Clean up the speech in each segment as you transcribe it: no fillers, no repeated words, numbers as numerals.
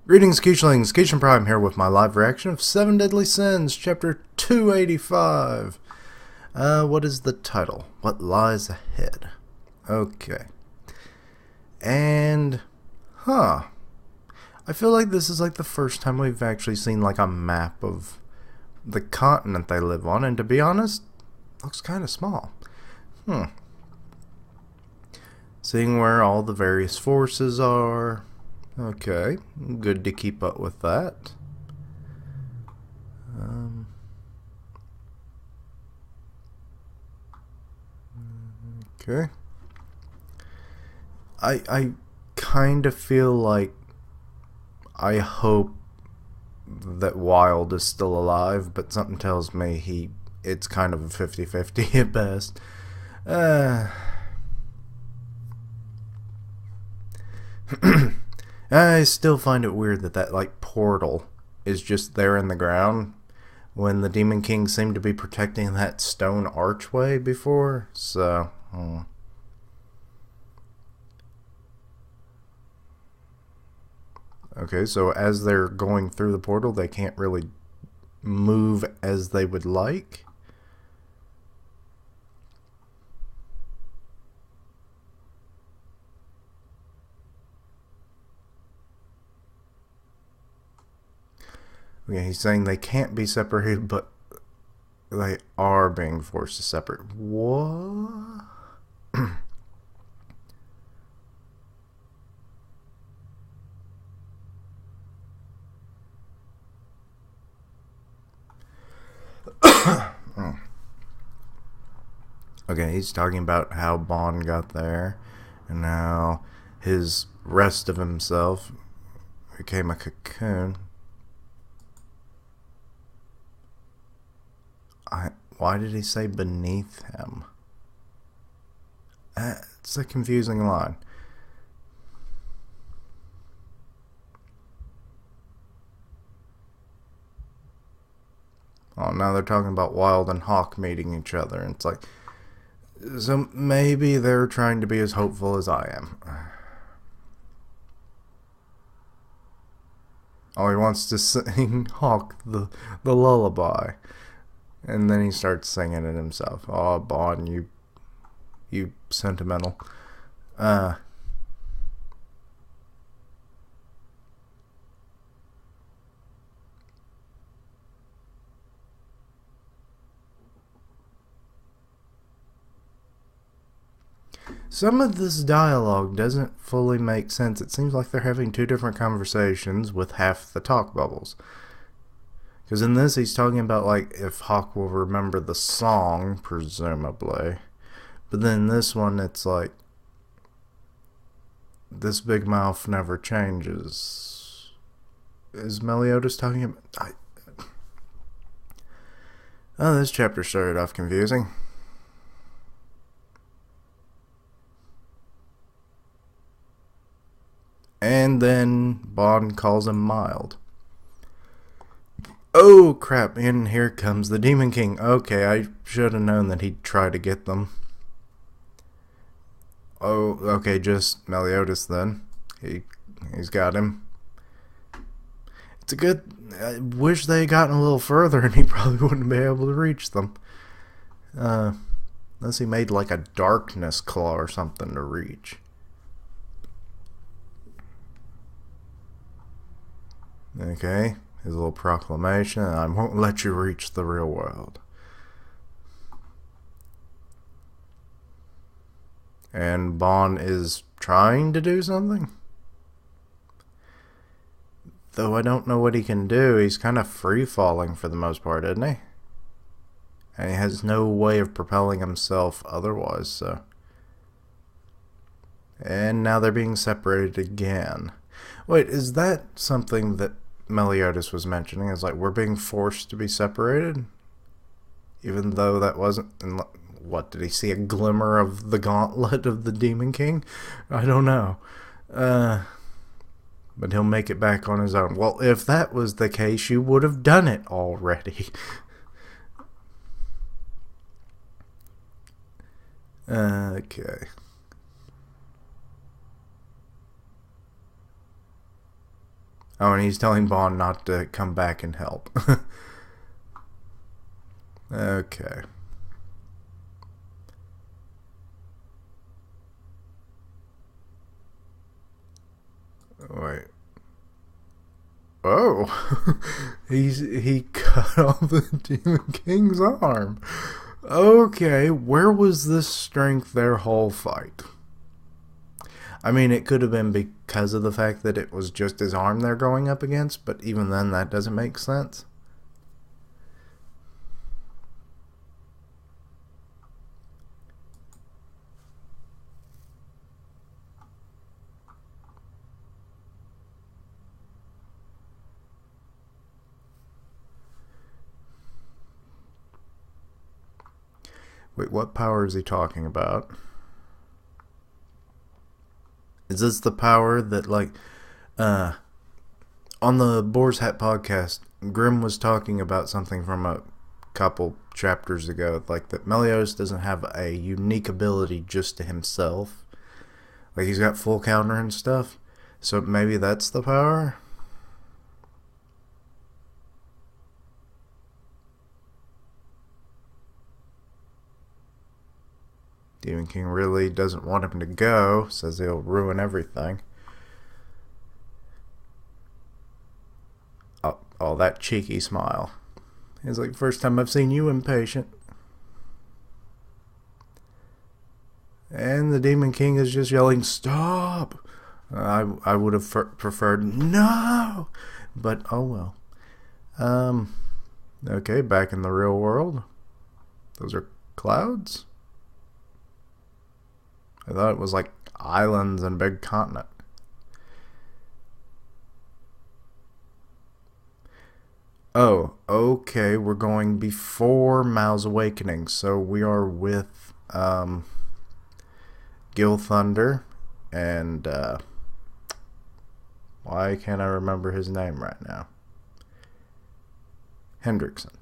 Greetings, Keechlings. Keechlin Prime here with my live reaction of 7 Deadly Sins, Chapter 285. What is the title? What Lies Ahead? Okay. And, I feel like this is like the first time we've actually seen like a map of the continent they live on, and to be honest, looks kind of small. Seeing where all the various forces are. Okay, good to keep up with that. Okay. I kind of feel like I hope that Wild is still alive, but something tells me it's kind of a 50-50 at best. I still find it weird that like portal is just there in the ground when the Demon King seemed to be protecting that stone archway before. So, okay, so as they're going through the portal, they can't really move as they would like. Okay, he's saying they can't be separated, but they are being forced to separate. What? Okay, he's talking about how Bond got there and how his rest of himself became a cocoon. Why did he say beneath him? It's a confusing line. Oh, now they're talking about Wild and Hawk meeting each other, and it's like, so maybe they're trying to be as hopeful as I am. Oh, he wants to sing Hawk the lullaby. And then he starts singing it himself. Oh, Bond, you sentimental. Some of this dialogue doesn't fully make sense. It seems like they're having two different conversations with half the talk bubbles. Because in this, he's talking about, like, if Hawk will remember the song, presumably. But then this one, it's like, this big mouth never changes. Is Meliodas talking about... Oh, this chapter started off confusing. And then Bond calls him mild. Oh crap, and here comes the Demon King. Okay, I should have known that he'd try to get them. Oh, okay, just Meliodas then. He's got him. It's a good... I wish they had gotten a little further and he probably wouldn't be able to reach them. Unless he made like a darkness claw or something to reach. Okay, his little proclamation, I won't let you reach the real world. And Bond is trying to do something? Though I don't know what he can do. He's kind of free-falling for the most part, isn't he? And he has no way of propelling himself otherwise, so... And now they're being separated again. Wait, is that something that Meliodas was mentioning? Is like, we're being forced to be separated? Even though that wasn't... What, did he see a glimmer of the gauntlet of the Demon King? I don't know. But he'll make it back on his own. Well, if that was the case, you would have done it already. Okay. Oh, and he's telling Bond not to come back and help. Okay. Wait. Oh, he cut off the Demon King's arm. Okay, where was this strength their whole fight? I mean, it could have been because of the fact that it was just his arm they're going up against, but even then, that doesn't make sense. Wait, what power is he talking about? Is this the power that, like, on the Boar's Hat podcast, Grimm was talking about something from a couple chapters ago, like that Meliodas doesn't have a unique ability just to himself. Like, he's got full counter and stuff. So maybe that's the power? Demon King really doesn't want him to go, says he'll ruin everything. Oh, that cheeky smile. He's like, first time I've seen you impatient. And the Demon King is just yelling, stop! I would have preferred, no! But, oh well. Okay, back in the real world. Those are clouds? I thought it was like islands and a big continent. Oh, okay, we're going before Mao's Awakening, so we are with Gil Thunder and why can't I remember his name right now? Hendrickson.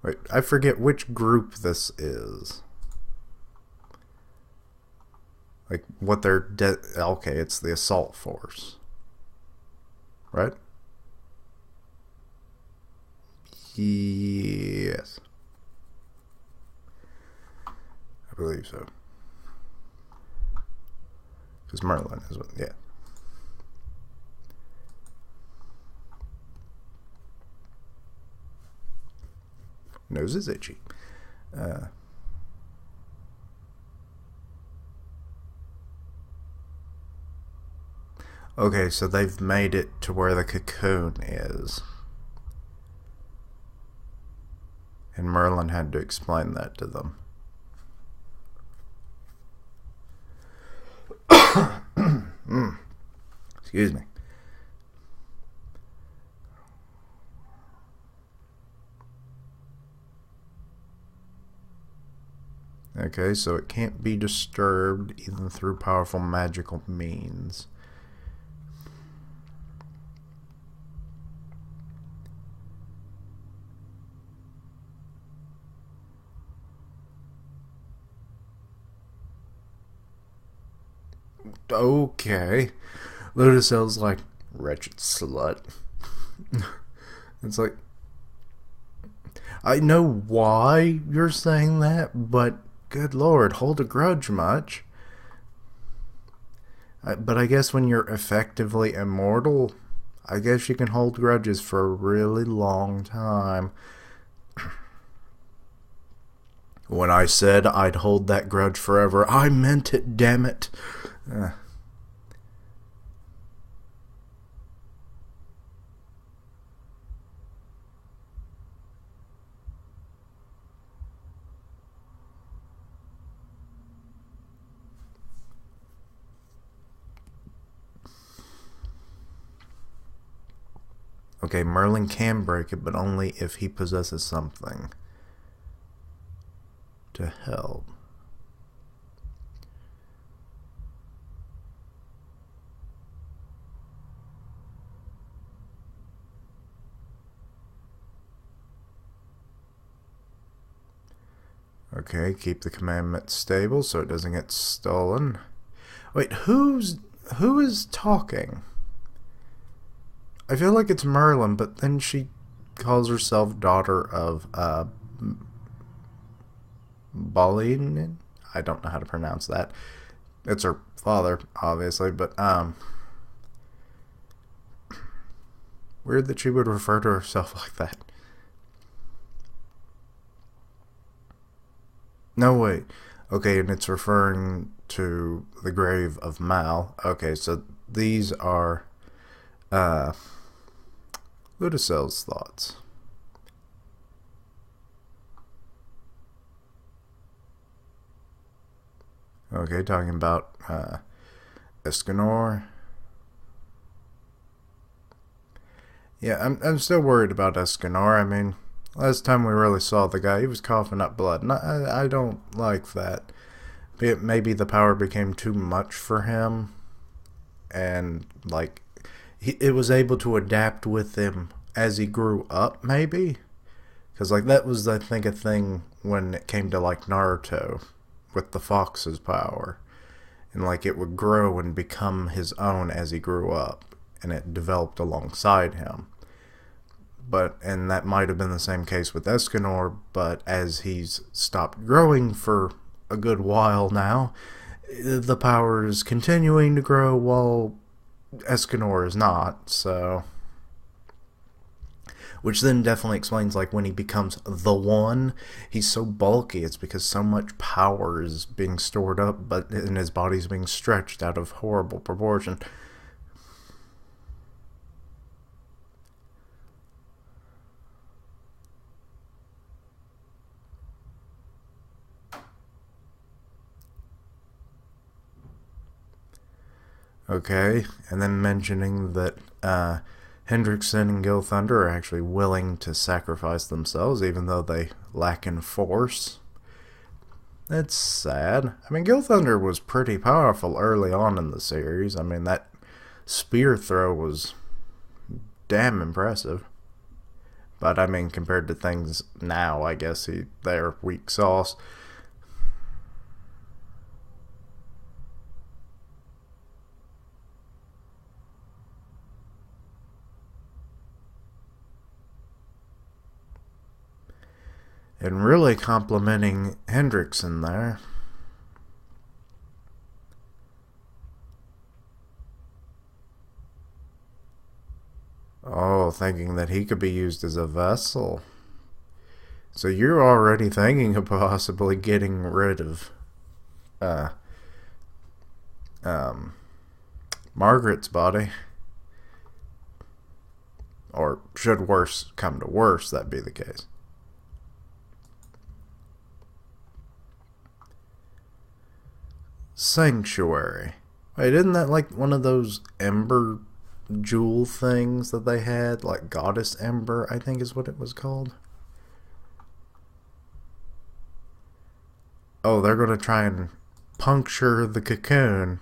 Wait, I forget which group this is. Like, what they're... okay, it's the assault force. Right? Yes. I believe so. Because Merlin is... yeah. Nose is itchy. Okay, so they've made it to where the Cocoon is. And Merlin had to explain that to them. Excuse me. Okay, so it can't be disturbed even through powerful magical means. Okay. Ludicell's like, wretched slut. It's like, I know why you're saying that, but good lord, hold a grudge much? But I guess when you're effectively immortal, I guess you can hold grudges for a really long time. When I said I'd hold that grudge forever, I meant it, damn it. Okay, Merlin can break it, but only if he possesses something to help. Okay, keep the commandment stable so it doesn't get stolen. Wait, who is talking? I feel like it's Merlin, but then she calls herself daughter of Balin. I don't know how to pronounce that. It's her father, obviously, but weird that she would refer to herself like that. No, wait. Okay, and it's referring to the grave of Mal. Okay, so these are Ludocel's thoughts. Okay, talking about Escanor. Yeah, I'm still worried about Escanor. I mean, last time we really saw the guy, he was coughing up blood, and I don't like that. Maybe the power became too much for him, and like it was able to adapt with him as he grew up, maybe. Because like that was, I think, a thing when it came to like Naruto with the fox's power, and like it would grow and become his own as he grew up, and it developed alongside him. And that might have been the same case with Escanor, but as he's stopped growing for a good while now, the power is continuing to grow while Escanor is not, so... Which then definitely explains, like, when he becomes the one, he's so bulky. It's because so much power is being stored up, but and his body's being stretched out of horrible proportion. Okay, and then mentioning that Hendrickson and Gil Thunder are actually willing to sacrifice themselves even though they lack in force. That's sad. I mean, Gil Thunder was pretty powerful early on in the series. I mean, that spear throw was damn impressive. But I mean, compared to things now, I guess they're weak sauce. And really complimenting Hendrickson there. Oh, thinking that he could be used as a vessel. So you're already thinking of possibly getting rid of uh, um, Margaret's body. Or should worse come to worse, that be the case. Sanctuary. Wait, isn't that like one of those ember jewel things that they had? Like Goddess Ember, I think is what it was called. Oh, they're going to try and puncture the cocoon.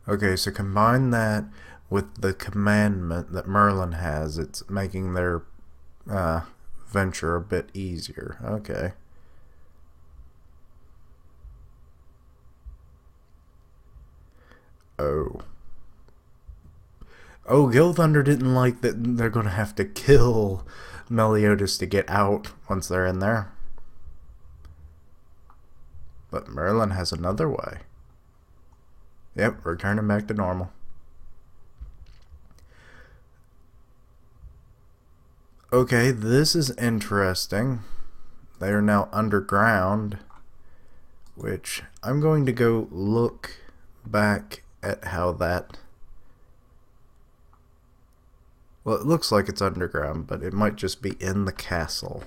Okay, so combine that with the commandment that Merlin has. It's making their venture a bit easier. Okay. Oh. Oh, Gil Thunder didn't like that they're going to have to kill Meliodas to get out once they're in there. But Merlin has another way. Yep, returning back to normal. Okay, this is interesting. They are now underground, which I'm going to go look back at how that... Well, it looks like it's underground, but it might just be in the castle.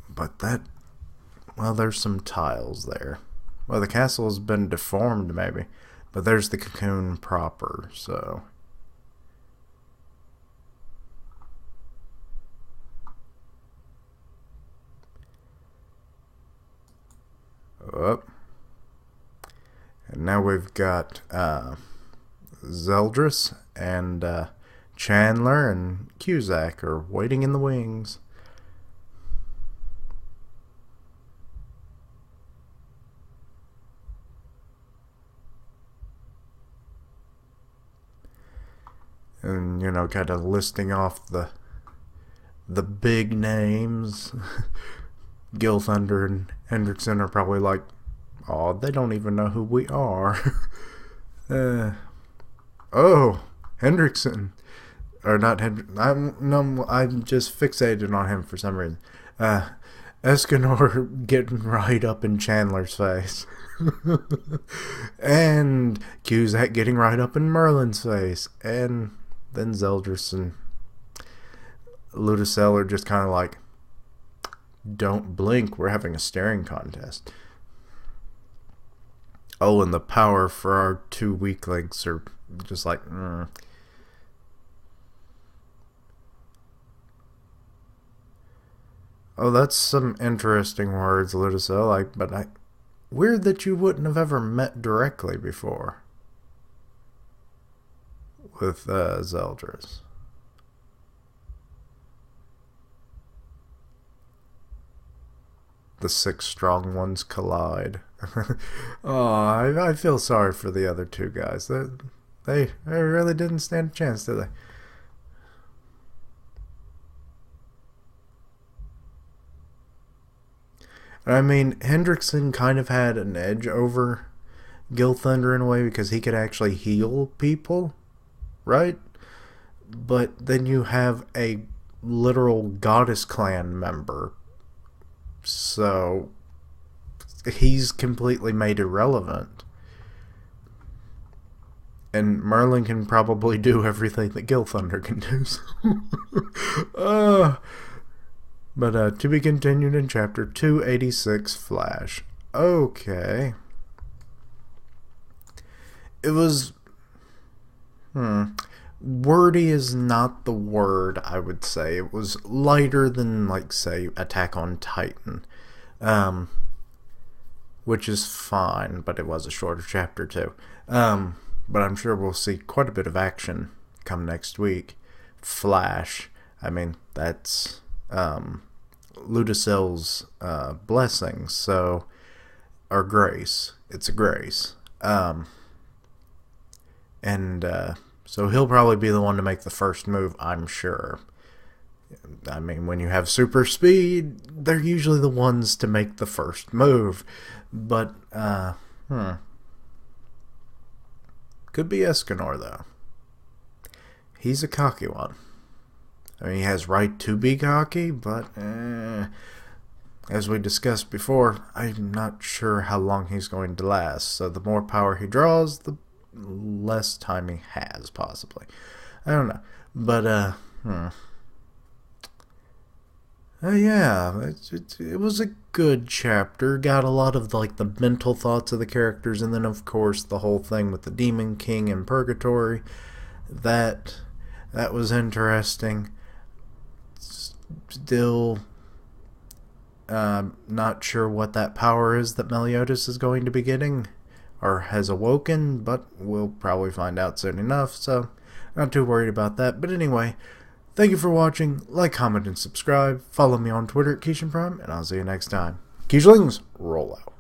But that... Well, there's some tiles there. Well, the castle has been deformed, maybe. But there's the cocoon proper, so... up. And now we've got Zeldris and Chandler and Cusack are waiting in the wings. And, you know, kind of listing off the big names. Gil Thunder and Hendrickson are probably like, oh, they don't even know who we are. Hendrickson. Or not Hendrickson. I'm just fixated on him for some reason. Escanor getting right up in Chandler's face. And Cusack getting right up in Merlin's face. And then Zeldris and Ludacell are just kind of like, don't blink, we're having a staring contest. Oh, and the power for our two weaklings are just like, Oh, that's some interesting words, Ludacell. Weird that you wouldn't have ever met directly before with Zeldris. The six strong ones collide. I feel sorry for the other two guys. They really didn't stand a chance, did they? I mean, Hendrickson kind of had an edge over Gil Thunder in a way because he could actually heal people, right? But then you have a literal Goddess Clan member, so he's completely made irrelevant. And Merlin can probably do everything that Gil Thunder can do. But to be continued in chapter 286, Flash. Okay. It was... wordy is not the word, I would say. It was lighter than, like, say, Attack on Titan. Which is fine, but it was a shorter chapter, too. But I'm sure we'll see quite a bit of action come next week. Flash. I mean, that's... Ludacell's blessings, so, or grace. It's a grace. So he'll probably be the one to make the first move, I'm sure. I mean, when you have super speed, they're usually the ones to make the first move. But, could be Escanor, though. He's a cocky one. I mean, he has right to be cocky, but as we discussed before, I'm not sure how long he's going to last. So the more power he draws, the less time he has, possibly. I don't know. But, yeah, it was a good chapter. Got a lot of, like, the mental thoughts of the characters, and then, of course, the whole thing with the Demon King in Purgatory. That was interesting. Still not sure what that power is that Meliodas is going to be getting or has awoken, but we'll probably find out soon enough, so not too worried about that. But anyway, thank you for watching. Like, comment, and subscribe. Follow me on Twitter at Keishan Prime, and I'll see you next time. Keishlings, roll out.